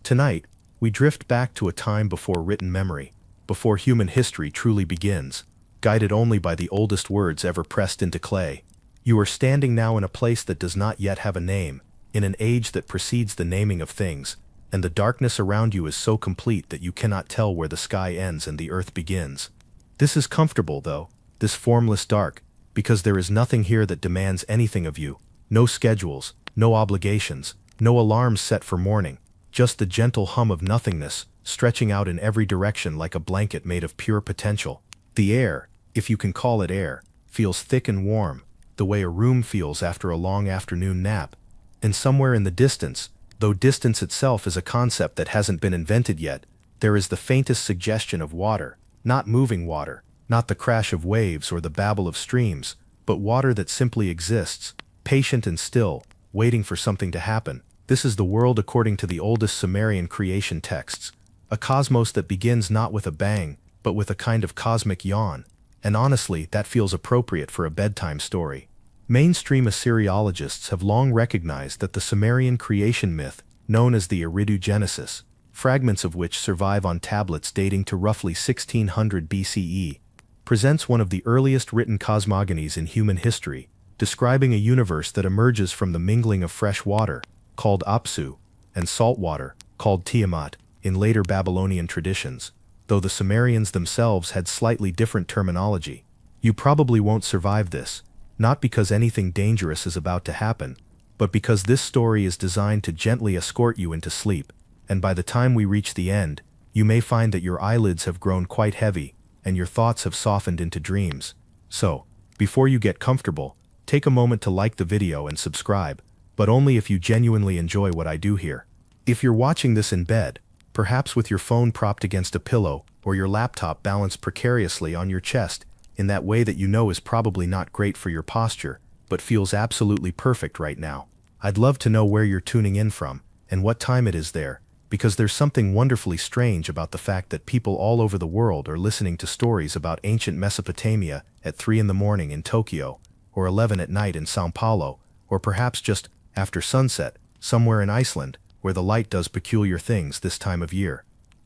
Tonight, we drift back to a time before written memory, before human history truly begins, guided only by the oldest words ever pressed into clay. You are standing now in a place that does not yet have a name, in an age that precedes the naming of things, and the darkness around you is so complete that you cannot tell where the sky ends and the earth begins. This is comfortable, though, this formless dark, because there is nothing here that demands anything of you, no schedules, no obligations, no alarms set for morning, just the gentle hum of nothingness, stretching out in every direction like a blanket made of pure potential. The air, if you can call it air, feels thick and warm, the way a room feels after a long afternoon nap. And somewhere in the distance, though distance itself is a concept that hasn't been invented yet, there is the faintest suggestion of water, not moving water, not the crash of waves or the babble of streams, but water that simply exists, patient and still, waiting for something to happen. This is the world according to the oldest Sumerian creation texts, a cosmos that begins not with a bang, but with a kind of cosmic yawn, and honestly, that feels appropriate for a bedtime story. Mainstream Assyriologists have long recognized that the Sumerian creation myth, known as the Aridu Genesis, fragments of which survive on tablets dating to roughly 1600 BCE, presents one of the earliest written cosmogonies in human history, describing a universe that emerges from the mingling of fresh water, called Apsu, and salt water, called Tiamat, in later Babylonian traditions, though the Sumerians themselves had slightly different terminology. You probably won't survive this, not because anything dangerous is about to happen, but because this story is designed to gently escort you into sleep, and by the time we reach the end, you may find that your eyelids have grown quite heavy, and your thoughts have softened into dreams. So, before you get comfortable, take a moment to like the video and subscribe, but only if you genuinely enjoy what I do here. If you're watching this in bed, perhaps with your phone propped against a pillow or your laptop balanced precariously on your chest, in that way that you know is probably not great for your posture, but feels absolutely perfect right now, I'd love to know where you're tuning in from and what time it is there, because there's something wonderfully strange about the fact that people all over the world are listening to stories about ancient Mesopotamia at 3 in the morning in Tokyo, or 11 at night in São Paulo, or perhaps just after sunset, somewhere in Iceland, where the light does peculiar things this time of year.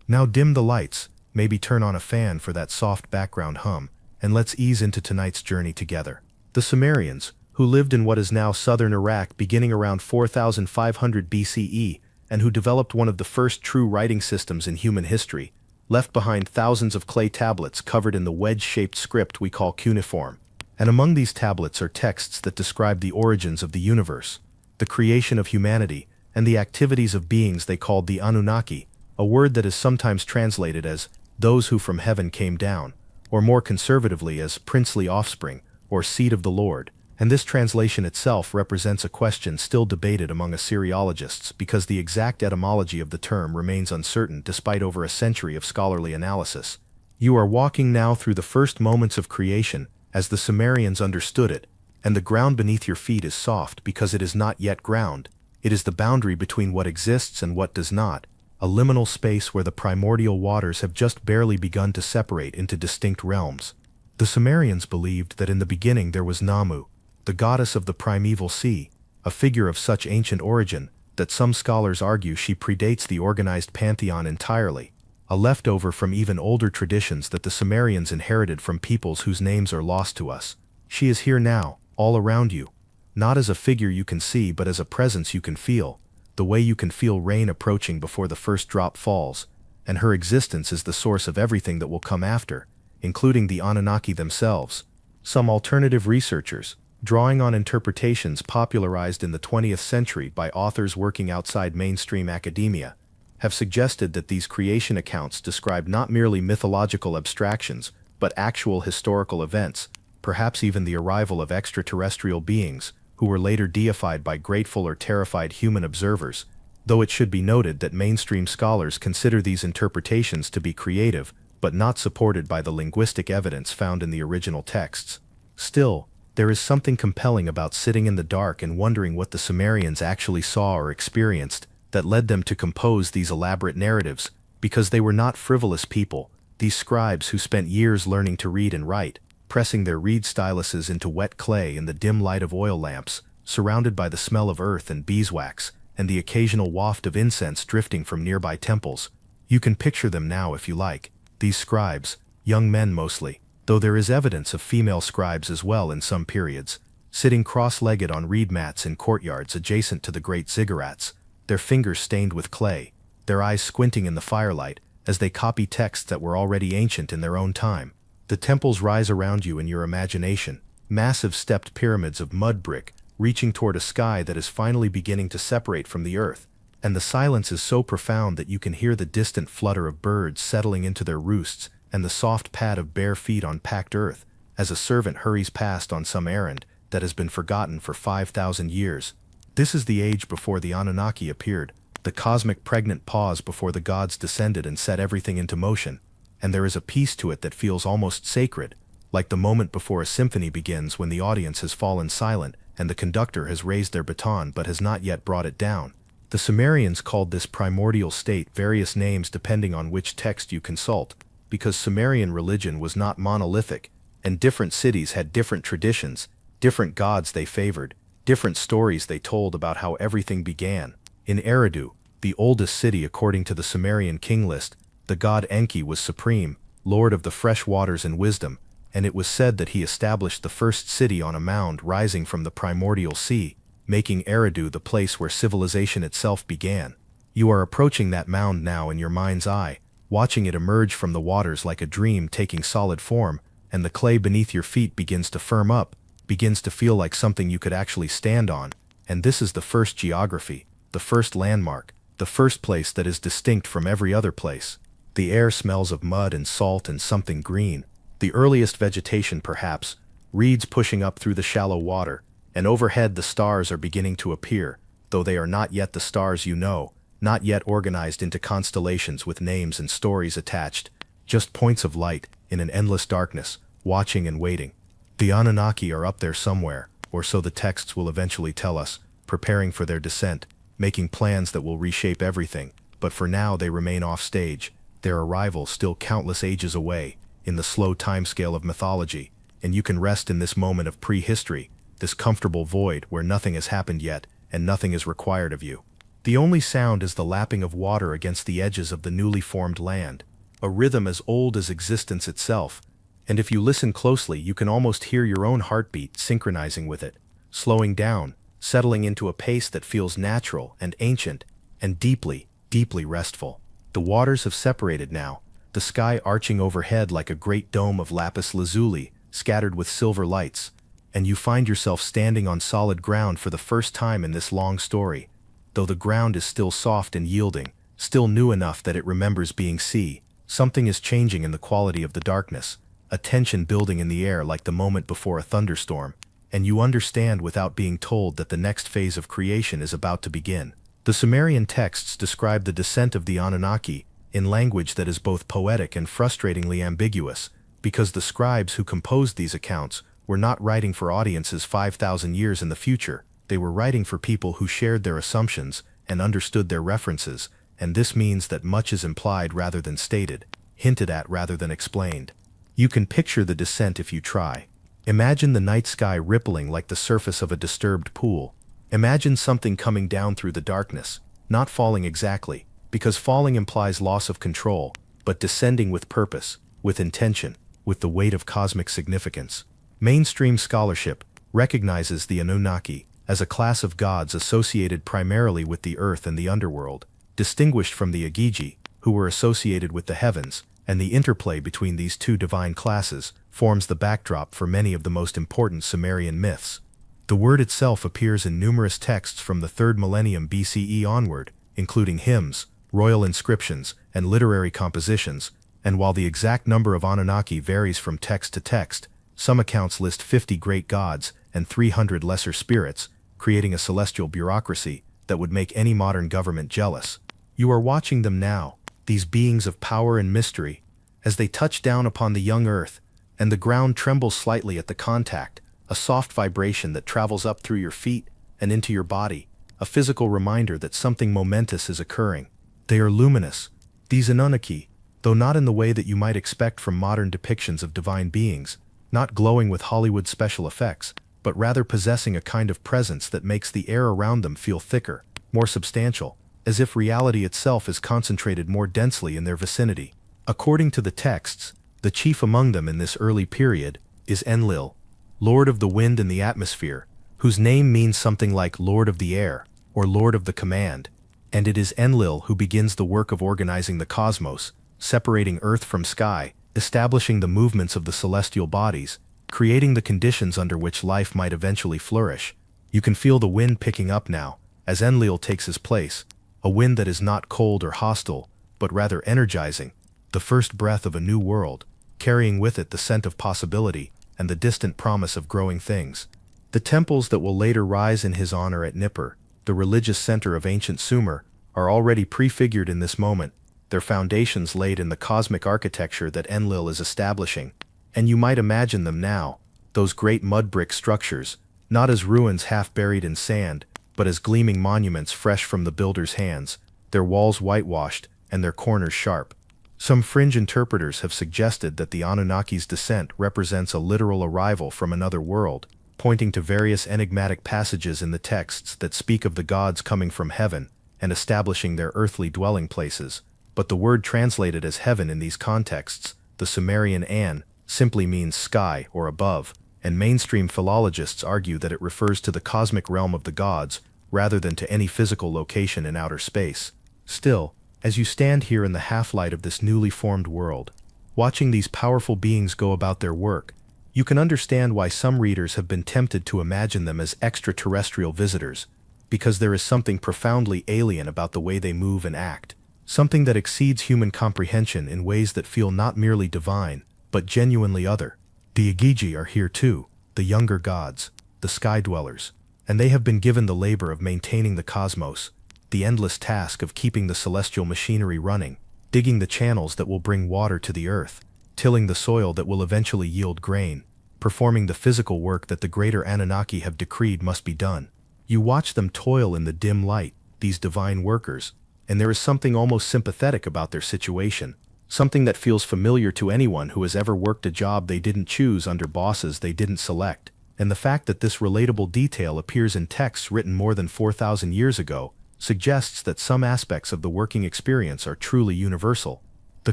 Now dim the lights, maybe turn on a fan for that soft background hum, and let's ease into tonight's journey together. The Sumerians, who lived in what is now southern Iraq beginning around 4500 BCE, and who developed one of the first true writing systems in human history, left behind thousands of clay tablets covered in the wedge-shaped script we call cuneiform. And among these tablets are texts that describe the origins of the universe, the creation of humanity, and the activities of beings they called the Anunnaki, a word that is sometimes translated as those who from heaven came down, or more conservatively as princely offspring, or seed of the Lord. And this translation itself represents a question still debated among Assyriologists because the exact etymology of the term remains uncertain despite over a century of scholarly analysis. You are walking now through the first moments of creation, as the Sumerians understood it, and the ground beneath your feet is soft because it is not yet ground. It is the boundary between what exists and what does not, a liminal space where the primordial waters have just barely begun to separate into distinct realms. The Sumerians believed that in the beginning there was Nammu, the goddess of the primeval sea, a figure of such ancient origin that some scholars argue she predates the organized pantheon entirely, a leftover from even older traditions that the Sumerians inherited from peoples whose names are lost to us. She is here now, all around you, not as a figure you can see but as a presence you can feel, the way you can feel rain approaching before the first drop falls, and her existence is the source of everything that will come after, including the Anunnaki themselves. Some alternative researchers, drawing on interpretations popularized in the 20th century by authors working outside mainstream academia, have suggested that these creation accounts describe not merely mythological abstractions, but actual historical events, perhaps even the arrival of extraterrestrial beings, who were later deified by grateful or terrified human observers, though it should be noted that mainstream scholars consider these interpretations to be creative, but not supported by the linguistic evidence found in the original texts. Still, there is something compelling about sitting in the dark and wondering what the Sumerians actually saw or experienced that led them to compose these elaborate narratives, because they were not frivolous people, these scribes who spent years learning to read and write, pressing their reed styluses into wet clay in the dim light of oil lamps, surrounded by the smell of earth and beeswax, and the occasional waft of incense drifting from nearby temples. You can picture them now if you like. These scribes, young men mostly, though there is evidence of female scribes as well in some periods, sitting cross-legged on reed mats in courtyards adjacent to the great ziggurats, their fingers stained with clay, their eyes squinting in the firelight, as they copy texts that were already ancient in their own time. The temples rise around you in your imagination, massive stepped pyramids of mud brick, reaching toward a sky that is finally beginning to separate from the earth, and the silence is so profound that you can hear the distant flutter of birds settling into their roosts and the soft pad of bare feet on packed earth, as a servant hurries past on some errand that has been forgotten for 5,000 years. This is the age before the Anunnaki appeared, the cosmic pregnant pause before the gods descended and set everything into motion, and there is a peace to it that feels almost sacred, like the moment before a symphony begins when the audience has fallen silent and the conductor has raised their baton but has not yet brought it down. The Sumerians called this primordial state various names depending on which text you consult, because Sumerian religion was not monolithic, and different cities had different traditions, different gods they favored, different stories they told about how everything began. In Aridu, the oldest city according to the Sumerian king list, the god Enki was supreme, lord of the fresh waters and wisdom, and it was said that he established the first city on a mound rising from the primordial sea, making Aridu the place where civilization itself began. You are approaching that mound now in your mind's eye, watching it emerge from the waters like a dream taking solid form, and the clay beneath your feet begins to firm up, begins to feel like something you could actually stand on, and this is the first geography, the first landmark, the first place that is distinct from every other place. The air smells of mud and salt and something green, the earliest vegetation perhaps, reeds pushing up through the shallow water, and overhead the stars are beginning to appear, though they are not yet the stars you know, not yet organized into constellations with names and stories attached, just points of light in an endless darkness, watching and waiting. The Anunnaki are up there somewhere, or so the texts will eventually tell us, preparing for their descent, making plans that will reshape everything, but for now they remain off stage, their arrival still countless ages away, in the slow timescale of mythology, and you can rest in this moment of prehistory, this comfortable void where nothing has happened yet and nothing is required of you. The only sound is the lapping of water against the edges of the newly formed land, a rhythm as old as existence itself, and if you listen closely you can almost hear your own heartbeat synchronizing with it, slowing down, settling into a pace that feels natural and ancient and deeply, deeply restful. The waters have separated now, the sky arching overhead like a great dome of lapis lazuli, scattered with silver lights, and you find yourself standing on solid ground for the first time in this long story, though the ground is still soft and yielding, still new enough that it remembers being sea. Something is changing in the quality of the darkness, a tension building in the air like the moment before a thunderstorm, and you understand without being told that the next phase of creation is about to begin. The Sumerian texts describe the descent of the Anunnaki in language that is both poetic and frustratingly ambiguous, because the scribes who composed these accounts were not writing for audiences 5,000 years in the future, they were writing for people who shared their assumptions and understood their references, and this means that much is implied rather than stated, hinted at rather than explained. You can picture the descent if you try. Imagine the night sky rippling like the surface of a disturbed pool. Imagine something coming down through the darkness, not falling exactly, because falling implies loss of control, but descending with purpose, with intention, with the weight of cosmic significance. Mainstream scholarship recognizes the Anunnaki as a class of gods associated primarily with the earth and the underworld, distinguished from the Igigi, who were associated with the heavens, and the interplay between these two divine classes forms the backdrop for many of the most important Sumerian myths. The word itself appears in numerous texts from the 3rd millennium BCE onward, including hymns, royal inscriptions, and literary compositions, and while the exact number of Anunnaki varies from text to text, some accounts list 50 great gods and 300 lesser spirits, creating a celestial bureaucracy that would make any modern government jealous. You are watching them now, these beings of power and mystery, as they touch down upon the young earth, and the ground trembles slightly at the contact, a soft vibration that travels up through your feet and into your body, a physical reminder that something momentous is occurring. They are luminous, these Anunnaki, though not in the way that you might expect from modern depictions of divine beings, not glowing with Hollywood special effects, but rather possessing a kind of presence that makes the air around them feel thicker, more substantial, as if reality itself is concentrated more densely in their vicinity. According to the texts, the chief among them in this early period is Enlil, Lord of the Wind and the Atmosphere, whose name means something like Lord of the Air, or Lord of the Command, and it is Enlil who begins the work of organizing the cosmos, separating earth from sky, establishing the movements of the celestial bodies, creating the conditions under which life might eventually flourish. You can feel the wind picking up now, as Enlil takes his place, a wind that is not cold or hostile, but rather energizing, the first breath of a new world, carrying with it the scent of possibility and the distant promise of growing things. The temples that will later rise in his honor at Nippur, the religious center of ancient Sumer, are already prefigured in this moment, their foundations laid in the cosmic architecture that Enlil is establishing. And you might imagine them now, those great mud brick structures, not as ruins half buried in sand, but as gleaming monuments fresh from the builder's hands, their walls whitewashed and their corners sharp. Some fringe interpreters have suggested that the Anunnaki's descent represents a literal arrival from another world, pointing to various enigmatic passages in the texts that speak of the gods coming from heaven and establishing their earthly dwelling places. But the word translated as heaven in these contexts, the Sumerian An, simply means sky or above, and mainstream philologists argue that it refers to the cosmic realm of the gods rather than to any physical location in outer space. Still, as you stand here in the half-light of this newly formed world, watching these powerful beings go about their work, you can understand why some readers have been tempted to imagine them as extraterrestrial visitors, because there is something profoundly alien about the way they move and act, something that exceeds human comprehension in ways that feel not merely divine, but genuinely other. The Igigi are here too, the younger gods, the sky dwellers, and they have been given the labor of maintaining the cosmos, the endless task of keeping the celestial machinery running, digging the channels that will bring water to the earth, tilling the soil that will eventually yield grain, performing the physical work that the greater Anunnaki have decreed must be done. You watch them toil in the dim light, these divine workers, and there is something almost sympathetic about their situation, something that feels familiar to anyone who has ever worked a job they didn't choose under bosses they didn't select. And the fact that this relatable detail appears in texts written more than 4,000 years ago suggests that some aspects of the working experience are truly universal. The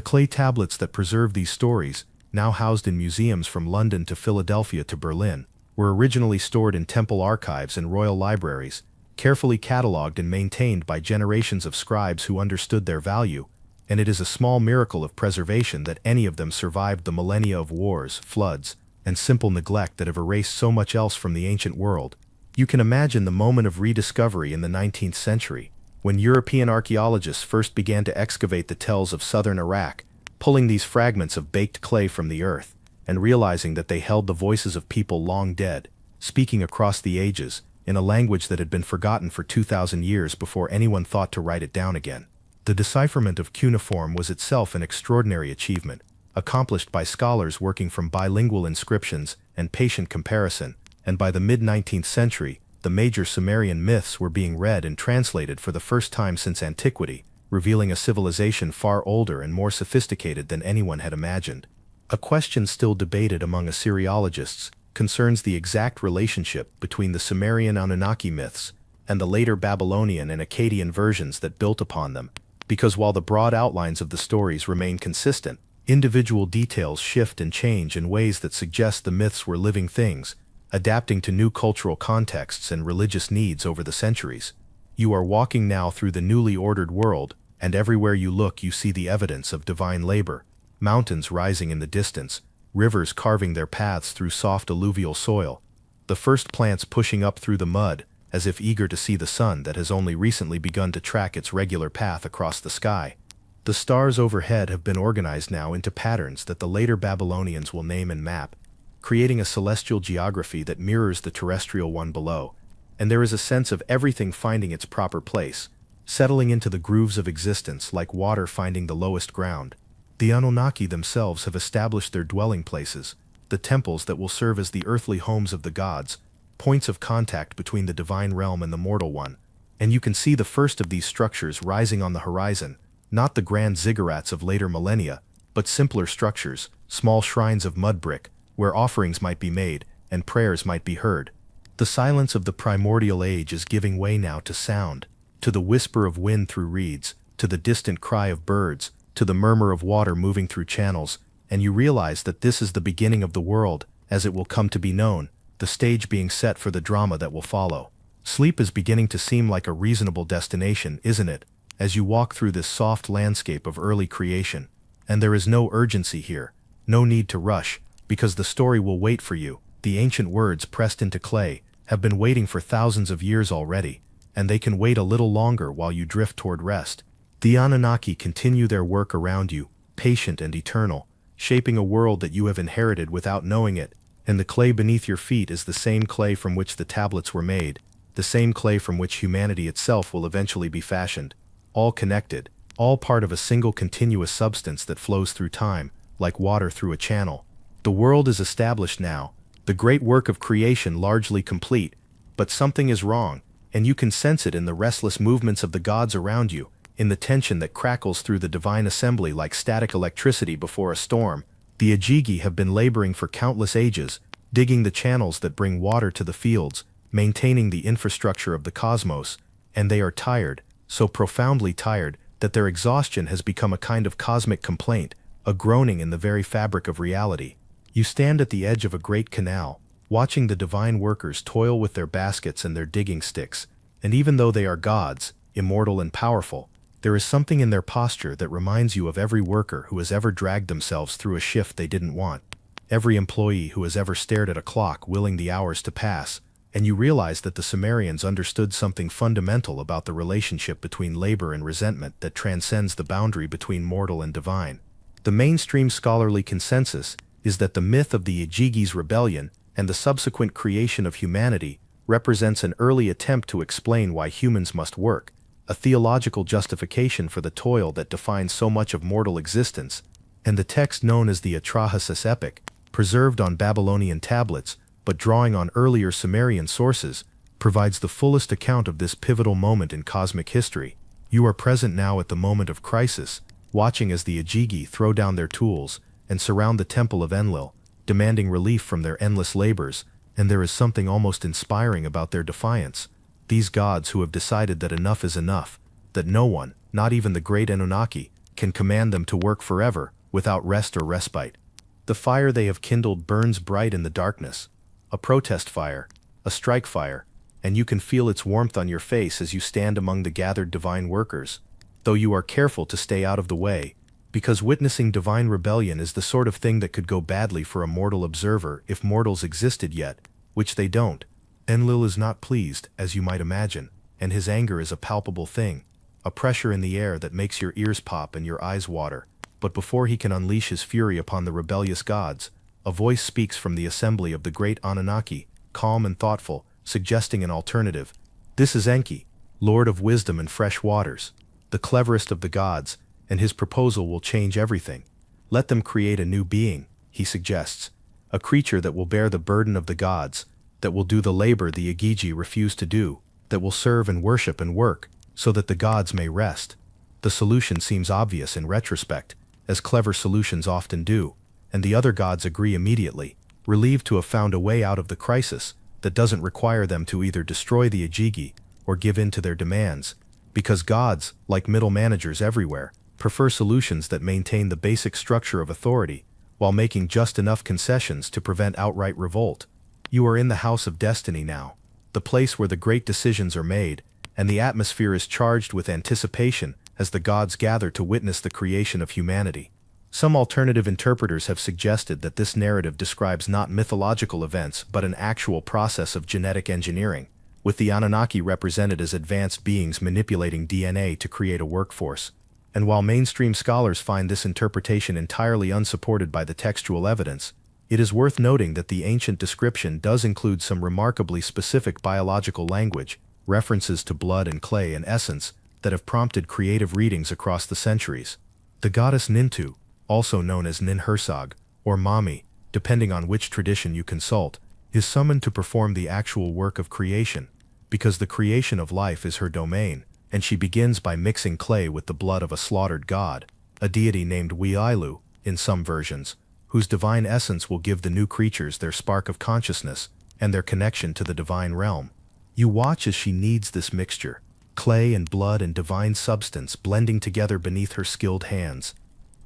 clay tablets that preserve these stories, now housed in museums from London to Philadelphia to Berlin, were originally stored in temple archives and royal libraries, carefully catalogued and maintained by generations of scribes who understood their value, and it is a small miracle of preservation that any of them survived the millennia of wars, floods, and simple neglect that have erased so much else from the ancient world. You can imagine the moment of rediscovery in the 19th century, when European archaeologists first began to excavate the tells of southern Iraq, pulling these fragments of baked clay from the earth, and realizing that they held the voices of people long dead, speaking across the ages, in a language that had been forgotten for 2,000 years before anyone thought to write it down again. The decipherment of cuneiform was itself an extraordinary achievement, accomplished by scholars working from bilingual inscriptions and patient comparison, and by the mid-19th century, the major Sumerian myths were being read and translated for the first time since antiquity, revealing a civilization far older and more sophisticated than anyone had imagined. A question still debated among Assyriologists concerns the exact relationship between the Sumerian Anunnaki myths and the later Babylonian and Akkadian versions that built upon them, because while the broad outlines of the stories remain consistent, individual details shift and change in ways that suggest the myths were living things, adapting to new cultural contexts and religious needs over the centuries. You are walking now through the newly ordered world, and everywhere you look you see the evidence of divine labor, mountains rising in the distance, rivers carving their paths through soft alluvial soil, the first plants pushing up through the mud, as if eager to see the sun that has only recently begun to track its regular path across the sky. The stars overhead have been organized now into patterns that the later Babylonians will name and map, creating a celestial geography that mirrors the terrestrial one below, and there is a sense of everything finding its proper place, settling into the grooves of existence like water finding the lowest ground. The Anunnaki themselves have established their dwelling places, the temples that will serve as the earthly homes of the gods, points of contact between the divine realm and the mortal one, and you can see the first of these structures rising on the horizon, not the grand ziggurats of later millennia, but simpler structures, small shrines of mud brick, where offerings might be made and prayers might be heard. The silence of the primordial age is giving way now to sound, to the whisper of wind through reeds, to the distant cry of birds, to the murmur of water moving through channels, and you realize that this is the beginning of the world, as it will come to be known, the stage being set for the drama that will follow. Sleep is beginning to seem like a reasonable destination, isn't it, as you walk through this soft landscape of early creation. And there is no urgency here, no need to rush, because the story will wait for you. The ancient words pressed into clay have been waiting for thousands of years already, and they can wait a little longer while you drift toward rest. The Anunnaki continue their work around you, patient and eternal, shaping a world that you have inherited without knowing it, and the clay beneath your feet is the same clay from which the tablets were made, the same clay from which humanity itself will eventually be fashioned, all connected, all part of a single continuous substance that flows through time, like water through a channel. The world is established now, the great work of creation largely complete, but something is wrong, and you can sense it in the restless movements of the gods around you, in the tension that crackles through the divine assembly like static electricity before a storm. The Igigi have been laboring for countless ages, digging the channels that bring water to the fields, maintaining the infrastructure of the cosmos, and they are tired, so profoundly tired that their exhaustion has become a kind of cosmic complaint, a groaning in the very fabric of reality. You stand at the edge of a great canal, watching the divine workers toil with their baskets and their digging sticks, and even though they are gods, immortal and powerful, there is something in their posture that reminds you of every worker who has ever dragged themselves through a shift they didn't want, every employee who has ever stared at a clock willing the hours to pass, and you realize that the Sumerians understood something fundamental about the relationship between labor and resentment that transcends the boundary between mortal and divine. The mainstream scholarly consensus is that the myth of the Igigi's rebellion and the subsequent creation of humanity represents an early attempt to explain why humans must work, a theological justification for the toil that defines so much of mortal existence, and the text known as the Atrahasis epic, preserved on Babylonian tablets but drawing on earlier Sumerian sources, provides the fullest account of this pivotal moment in cosmic history. You are present now at the moment of crisis, watching as the Igigi throw down their tools and surround the temple of Enlil, demanding relief from their endless labors, and there is something almost inspiring about their defiance. These gods who have decided that enough is enough, that no one, not even the great Anunnaki, can command them to work forever, without rest or respite. The fire they have kindled burns bright in the darkness, a protest fire, a strike fire, and you can feel its warmth on your face as you stand among the gathered divine workers, though you are careful to stay out of the way, because witnessing divine rebellion is the sort of thing that could go badly for a mortal observer if mortals existed yet, which they don't. Enlil is not pleased, as you might imagine, and his anger is a palpable thing, a pressure in the air that makes your ears pop and your eyes water. But before he can unleash his fury upon the rebellious gods, a voice speaks from the assembly of the great Anunnaki, calm and thoughtful, suggesting an alternative. This is Enki, Lord of wisdom and fresh waters, the cleverest of the gods, and his proposal will change everything. Let them create a new being, he suggests, a creature that will bear the burden of the gods, that will do the labor the Igigi refuse to do, that will serve and worship and work, so that the gods may rest. The solution seems obvious in retrospect, as clever solutions often do, and the other gods agree immediately, relieved to have found a way out of the crisis that doesn't require them to either destroy the Igigi or give in to their demands, because gods, like middle managers everywhere, prefer solutions that maintain the basic structure of authority, while making just enough concessions to prevent outright revolt. You are in the House of Destiny now, the place where the great decisions are made, and the atmosphere is charged with anticipation as the gods gather to witness the creation of humanity. Some alternative interpreters have suggested that this narrative describes not mythological events but an actual process of genetic engineering, with the Anunnaki represented as advanced beings manipulating DNA to create a workforce. And while mainstream scholars find this interpretation entirely unsupported by the textual evidence, it is worth noting that the ancient description does include some remarkably specific biological language, references to blood and clay and essence, that have prompted creative readings across the centuries. The goddess Nintu, also known as Ninhursag, or Mami, depending on which tradition you consult, is summoned to perform the actual work of creation, because the creation of life is her domain, and she begins by mixing clay with the blood of a slaughtered god, a deity named Wiailu, in some versions, whose divine essence will give the new creatures their spark of consciousness and their connection to the divine realm. You watch as she kneads this mixture, clay and blood and divine substance blending together beneath her skilled hands.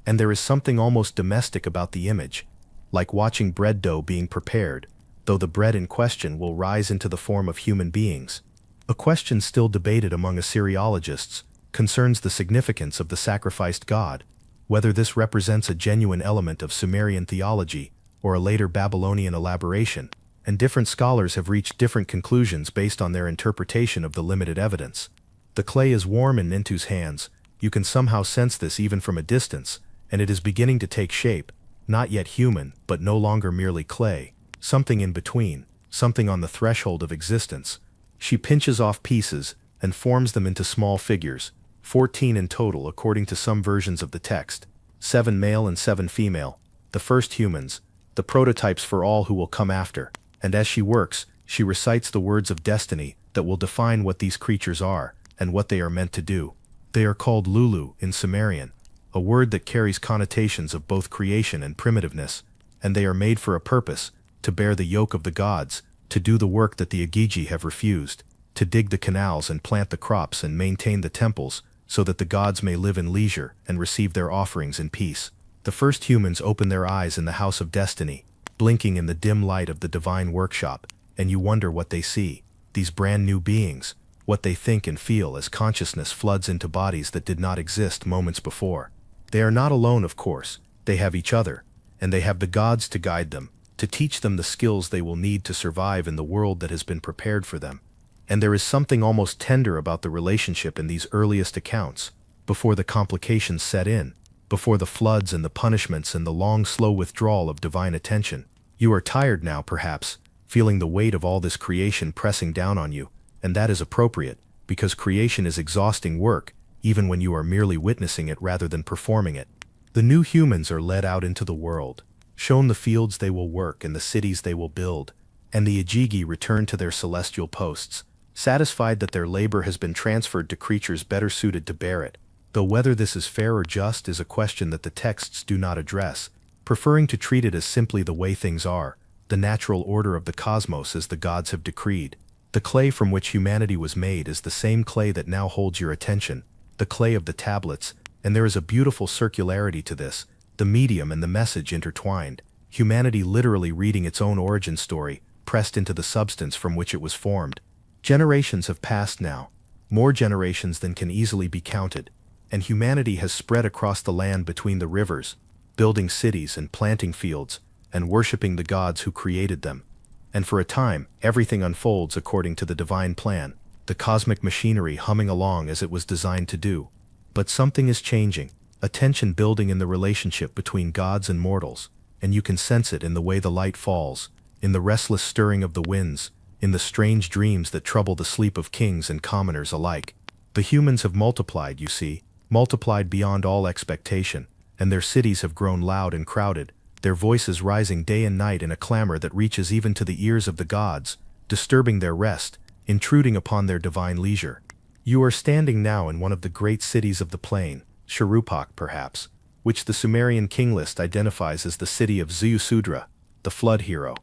And there is something almost domestic about the image, like watching bread dough being prepared, though the bread in question will rise into the form of human beings. A question still debated among Assyriologists concerns the significance of the sacrificed god, whether this represents a genuine element of Sumerian theology or a later Babylonian elaboration, and different scholars have reached different conclusions based on their interpretation of the limited evidence. The clay is warm in Nintu's hands. You can somehow sense this even from a distance, and it is beginning to take shape, not yet human, but no longer merely clay, something in between, something on the threshold of existence. She pinches off pieces and forms them into small figures, 14 in total according to some versions of the text, 7 male and 7 female, the first humans, the prototypes for all who will come after. And as she works, she recites the words of destiny that will define what these creatures are and what they are meant to do. They are called Lulu in Sumerian, a word that carries connotations of both creation and primitiveness, and they are made for a purpose, to bear the yoke of the gods, to do the work that the Igigi have refused, to dig the canals and plant the crops and maintain the temples, so that the gods may live in leisure and receive their offerings in peace. The first humans open their eyes in the house of destiny, blinking in the dim light of the divine workshop, and you wonder what they see, these brand new beings, what they think and feel as consciousness floods into bodies that did not exist moments before. They are not alone, of course. They have each other, and they have the gods to guide them, to teach them the skills they will need to survive in the world that has been prepared for them. And there is something almost tender about the relationship in these earliest accounts, before the complications set in, before the floods and the punishments and the long, slow withdrawal of divine attention. You are tired now, perhaps, feeling the weight of all this creation pressing down on you, and that is appropriate, because creation is exhausting work, even when you are merely witnessing it rather than performing it. The new humans are led out into the world, shown the fields they will work and the cities they will build, and the Igigi return to their celestial posts, satisfied that their labor has been transferred to creatures better suited to bear it, though whether this is fair or just is a question that the texts do not address, preferring to treat it as simply the way things are, the natural order of the cosmos as the gods have decreed. The clay from which humanity was made is the same clay that now holds your attention, the clay of the tablets, and there is a beautiful circularity to this, the medium and the message intertwined, humanity literally reading its own origin story, pressed into the substance from which it was formed. Generations have passed now, more generations than can easily be counted, and humanity has spread across the land between the rivers, building cities and planting fields, and worshipping the gods who created them. And for a time, everything unfolds according to the divine plan, the cosmic machinery humming along as it was designed to do. But something is changing, a tension building in the relationship between gods and mortals, and you can sense it in the way the light falls, in the restless stirring of the winds, in the strange dreams that trouble the sleep of kings and commoners alike. The humans have multiplied, you see, multiplied beyond all expectation, and their cities have grown loud and crowded, their voices rising day and night in a clamor that reaches even to the ears of the gods, disturbing their rest, intruding upon their divine leisure. You are standing now in one of the great cities of the plain, Shuruppak perhaps, which the Sumerian king list identifies as the city of Ziusudra, the flood hero.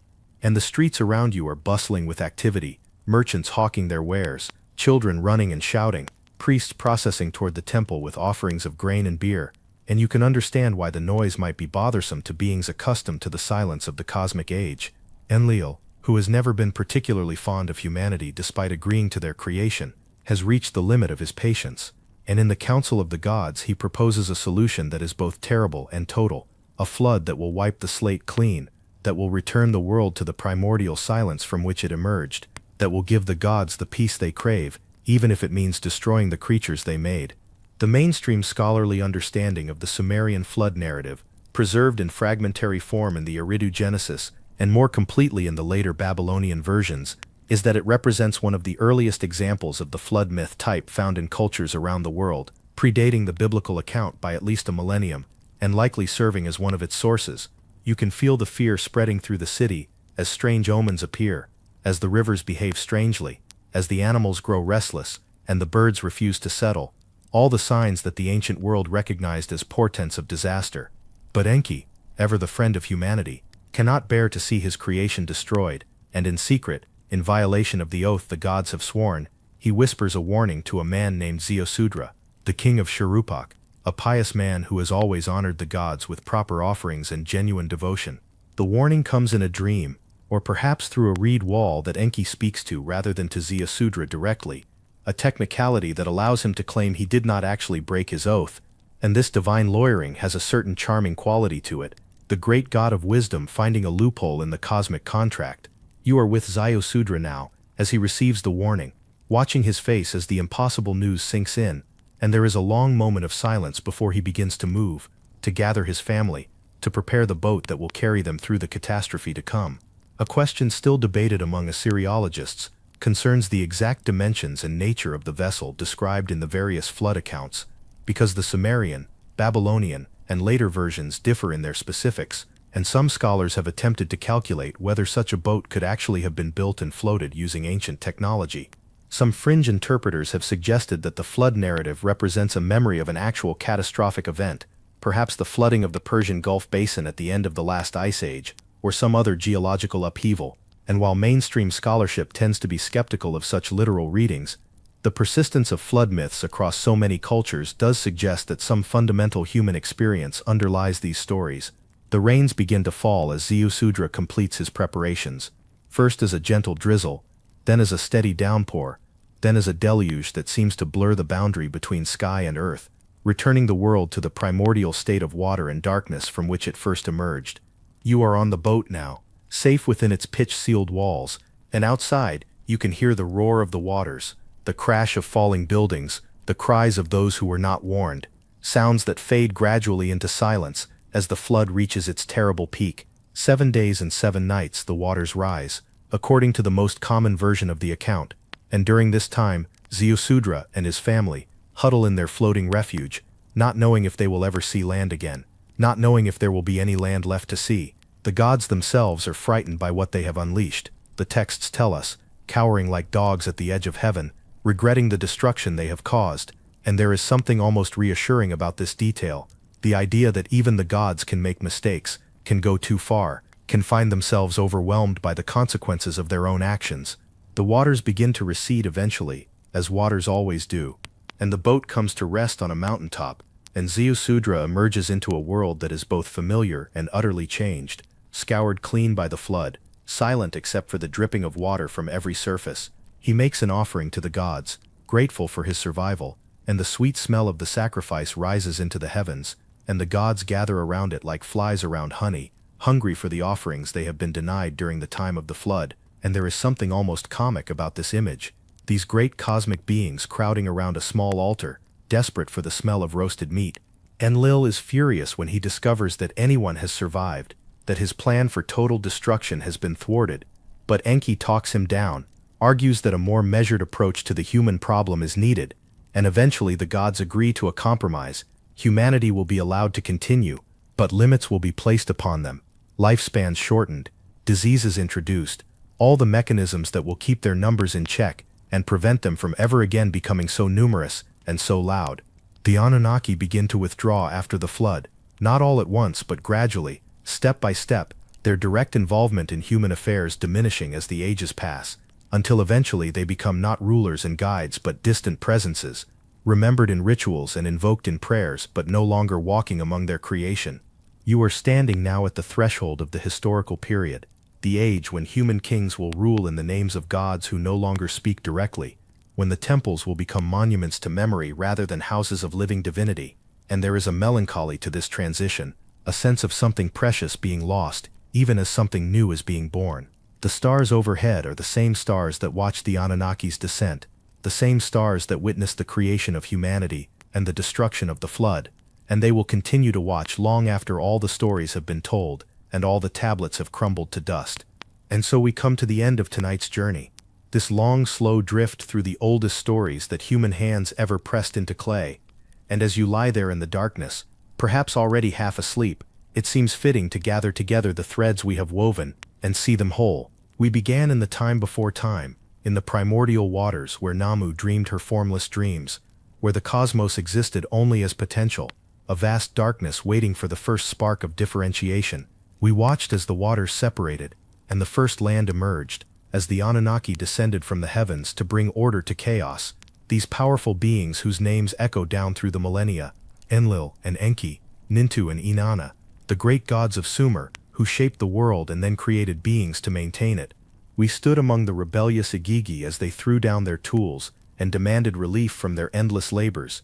And the streets around you are bustling with activity, merchants hawking their wares, children running and shouting, priests processing toward the temple with offerings of grain and beer, and you can understand why the noise might be bothersome to beings accustomed to the silence of the cosmic age. Enlil, who has never been particularly fond of humanity despite agreeing to their creation, has reached the limit of his patience, and in the council of the gods he proposes a solution that is both terrible and total, a flood that will wipe the slate clean, that will return the world to the primordial silence from which it emerged, that will give the gods the peace they crave, even if it means destroying the creatures they made. The mainstream scholarly understanding of the Sumerian flood narrative, preserved in fragmentary form in the Aridu Genesis, and more completely in the later Babylonian versions, is that it represents one of the earliest examples of the flood myth type found in cultures around the world, predating the biblical account by at least a millennium, and likely serving as one of its sources. You can feel the fear spreading through the city, as strange omens appear, as the rivers behave strangely, as the animals grow restless, and the birds refuse to settle, all the signs that the ancient world recognized as portents of disaster. But Enki, ever the friend of humanity, cannot bear to see his creation destroyed, and in secret, in violation of the oath the gods have sworn, he whispers a warning to a man named Ziusudra, the king of Shuruppak, a pious man who has always honored the gods with proper offerings and genuine devotion. The warning comes in a dream, or perhaps through a reed wall that Enki speaks to rather than to Ziusudra directly, a technicality that allows him to claim he did not actually break his oath, and this divine lawyering has a certain charming quality to it, the great god of wisdom finding a loophole in the cosmic contract. You are with Ziusudra now, as he receives the warning, watching his face as the impossible news sinks in, and there is a long moment of silence before he begins to move, to gather his family, to prepare the boat that will carry them through the catastrophe to come. A question still debated among Assyriologists concerns the exact dimensions and nature of the vessel described in the various flood accounts, because the Sumerian, Babylonian, and later versions differ in their specifics, and some scholars have attempted to calculate whether such a boat could actually have been built and floated using ancient technology. Some fringe interpreters have suggested that the flood narrative represents a memory of an actual catastrophic event, perhaps the flooding of the Persian Gulf basin at the end of the last ice age, or some other geological upheaval, and while mainstream scholarship tends to be skeptical of such literal readings, the persistence of flood myths across so many cultures does suggest that some fundamental human experience underlies these stories. The rains begin to fall as Ziusudra completes his preparations, first as a gentle drizzle, then as a steady downpour, then as a deluge that seems to blur the boundary between sky and earth, returning the world to the primordial state of water and darkness from which it first emerged. You are on the boat now, safe within its pitch-sealed walls, and outside you can hear the roar of the waters, the crash of falling buildings, the cries of those who were not warned, sounds that fade gradually into silence as the flood reaches its terrible peak. 7 days and 7 nights the waters rise, according to the most common version of the account, and during this time, Ziusudra and his family huddle in their floating refuge, not knowing if they will ever see land again, not knowing if there will be any land left to see. The gods themselves are frightened by what they have unleashed, the texts tell us, cowering like dogs at the edge of heaven, regretting the destruction they have caused, and there is something almost reassuring about this detail, the idea that even the gods can make mistakes, can go too far, can find themselves overwhelmed by the consequences of their own actions. The waters begin to recede eventually, as waters always do, and the boat comes to rest on a mountaintop, and Ziusudra emerges into a world that is both familiar and utterly changed, scoured clean by the flood, silent except for the dripping of water from every surface. He makes an offering to the gods, grateful for his survival, and the sweet smell of the sacrifice rises into the heavens, and the gods gather around it like flies around honey, hungry for the offerings they have been denied during the time of the flood. And there is something almost comic about this image, these great cosmic beings crowding around a small altar, desperate for the smell of roasted meat. Enlil is furious when he discovers that anyone has survived, that his plan for total destruction has been thwarted, but Enki talks him down, argues that a more measured approach to the human problem is needed, and eventually the gods agree to a compromise. Humanity will be allowed to continue, but limits will be placed upon them, lifespans shortened, diseases introduced, all the mechanisms that will keep their numbers in check and prevent them from ever again becoming so numerous and so loud. The Anunnaki begin to withdraw after the flood, not all at once but gradually, step by step, their direct involvement in human affairs diminishing as the ages pass, until eventually they become not rulers and guides but distant presences, remembered in rituals and invoked in prayers but no longer walking among their creation. You are standing now at the threshold of the historical period, the age when human kings will rule in the names of gods who no longer speak directly, when the temples will become monuments to memory rather than houses of living divinity, and there is a melancholy to this transition, a sense of something precious being lost, even as something new is being born. The stars overhead are the same stars that watched the Anunnaki's descent, the same stars that witnessed the creation of humanity and the destruction of the flood, and they will continue to watch long after all the stories have been told and all the tablets have crumbled to dust. And so we come to the end of tonight's journey, this long, slow drift through the oldest stories that human hands ever pressed into clay, and as you lie there in the darkness, perhaps already half asleep, it seems fitting to gather together the threads we have woven and see them whole. We began in the time before time, in the primordial waters where Nammu dreamed her formless dreams, where the cosmos existed only as potential, a vast darkness waiting for the first spark of differentiation. We watched as the waters separated, and the first land emerged, as the Anunnaki descended from the heavens to bring order to chaos. These powerful beings whose names echo down through the millennia, Enlil and Enki, Nintu and Inanna, the great gods of Sumer, who shaped the world and then created beings to maintain it. We stood among the rebellious Igigi as they threw down their tools and demanded relief from their endless labors.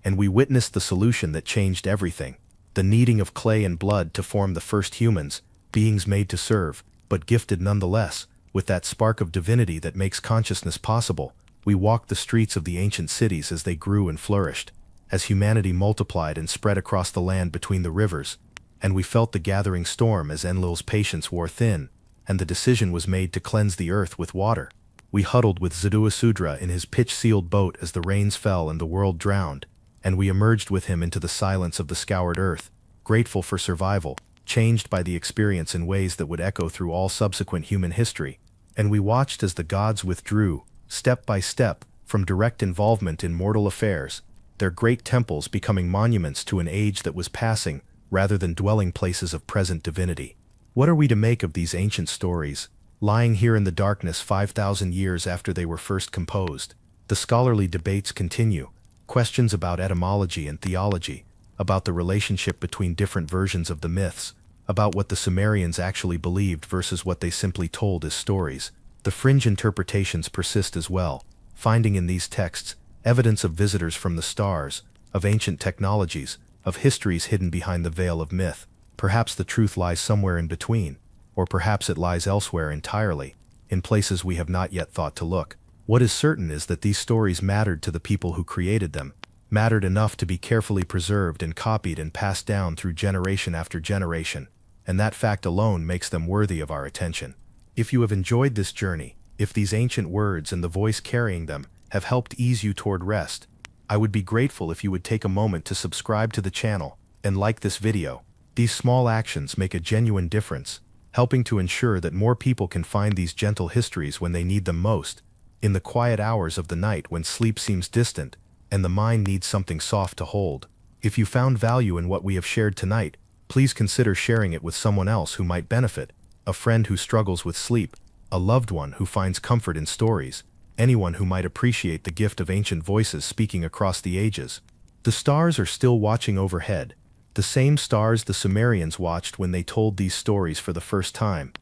And we witnessed the solution that changed everything, the kneading of clay and blood to form the first humans, beings made to serve, but gifted nonetheless, with that spark of divinity that makes consciousness possible. We walked the streets of the ancient cities as they grew and flourished, as humanity multiplied and spread across the land between the rivers, and we felt the gathering storm as Enlil's patience wore thin, and the decision was made to cleanse the earth with water. We huddled with Ziusudra in his pitch-sealed boat as the rains fell and the world drowned, and we emerged with him into the silence of the scoured earth, grateful for survival, changed by the experience in ways that would echo through all subsequent human history. And we watched as the gods withdrew, step by step, from direct involvement in mortal affairs, their great temples becoming monuments to an age that was passing, rather than dwelling places of present divinity. What are we to make of these ancient stories, lying here in the darkness 5,000 years after they were first composed? The scholarly debates continue, questions about etymology and theology, about the relationship between different versions of the myths, about what the Sumerians actually believed versus what they simply told as stories. The fringe interpretations persist as well, finding in these texts evidence of visitors from the stars, of ancient technologies, of histories hidden behind the veil of myth. Perhaps the truth lies somewhere in between, or perhaps it lies elsewhere entirely, in places we have not yet thought to look. What is certain is that these stories mattered to the people who created them, mattered enough to be carefully preserved and copied and passed down through generation after generation, and that fact alone makes them worthy of our attention. If you have enjoyed this journey, if these ancient words and the voice carrying them have helped ease you toward rest, I would be grateful if you would take a moment to subscribe to the channel and like this video. These small actions make a genuine difference, helping to ensure that more people can find these gentle histories when they need them most, in the quiet hours of the night when sleep seems distant and the mind needs something soft to hold. If you found value in what we have shared tonight, please consider sharing it with someone else who might benefit, a friend who struggles with sleep, a loved one who finds comfort in stories, anyone who might appreciate the gift of ancient voices speaking across the ages. The stars are still watching overhead, the same stars the Sumerians watched when they told these stories for the first time,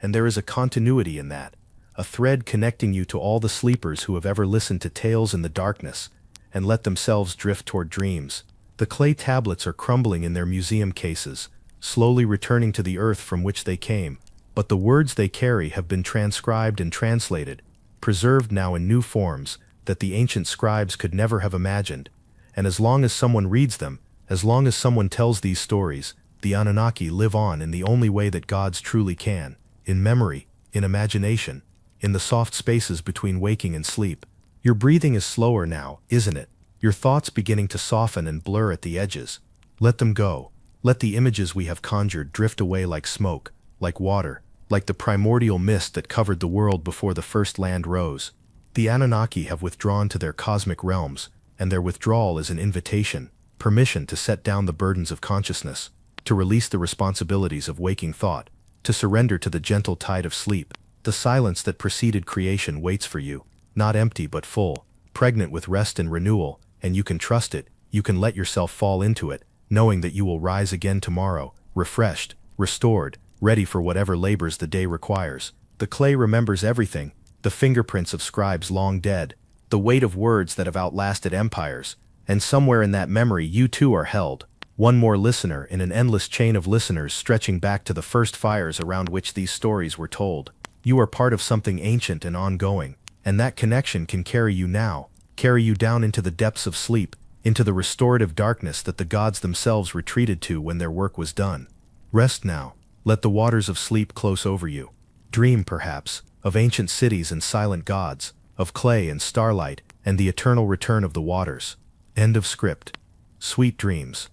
and there is a continuity in that, a thread connecting you to all the sleepers who have ever listened to tales in the darkness and let themselves drift toward dreams. The clay tablets are crumbling in their museum cases, slowly returning to the earth from which they came, but the words they carry have been transcribed and translated, preserved now in new forms that the ancient scribes could never have imagined. And as long as someone reads them, as long as someone tells these stories, the Anunnaki live on in the only way that gods truly can, in memory, in imagination, in the soft spaces between waking and sleep. Your breathing is slower now, isn't it? Your thoughts beginning to soften and blur at the edges. Let them go. Let the images we have conjured drift away like smoke, like water, like the primordial mist that covered the world before the first land rose. The Anunnaki have withdrawn to their cosmic realms, and their withdrawal is an invitation, permission to set down the burdens of consciousness, to release the responsibilities of waking thought, to surrender to the gentle tide of sleep. The silence that preceded creation waits for you, not empty but full, pregnant with rest and renewal, and you can trust it, you can let yourself fall into it, knowing that you will rise again tomorrow, refreshed, restored, ready for whatever labors the day requires. The clay remembers everything, the fingerprints of scribes long dead, the weight of words that have outlasted empires, and somewhere in that memory you too are held, one more listener in an endless chain of listeners stretching back to the first fires around which these stories were told. You are part of something ancient and ongoing, and that connection can carry you now, carry you down into the depths of sleep, into the restorative darkness that the gods themselves retreated to when their work was done. Rest now. Let the waters of sleep close over you. Dream, perhaps, of ancient cities and silent gods, of clay and starlight, and the eternal return of the waters. End of script. Sweet dreams.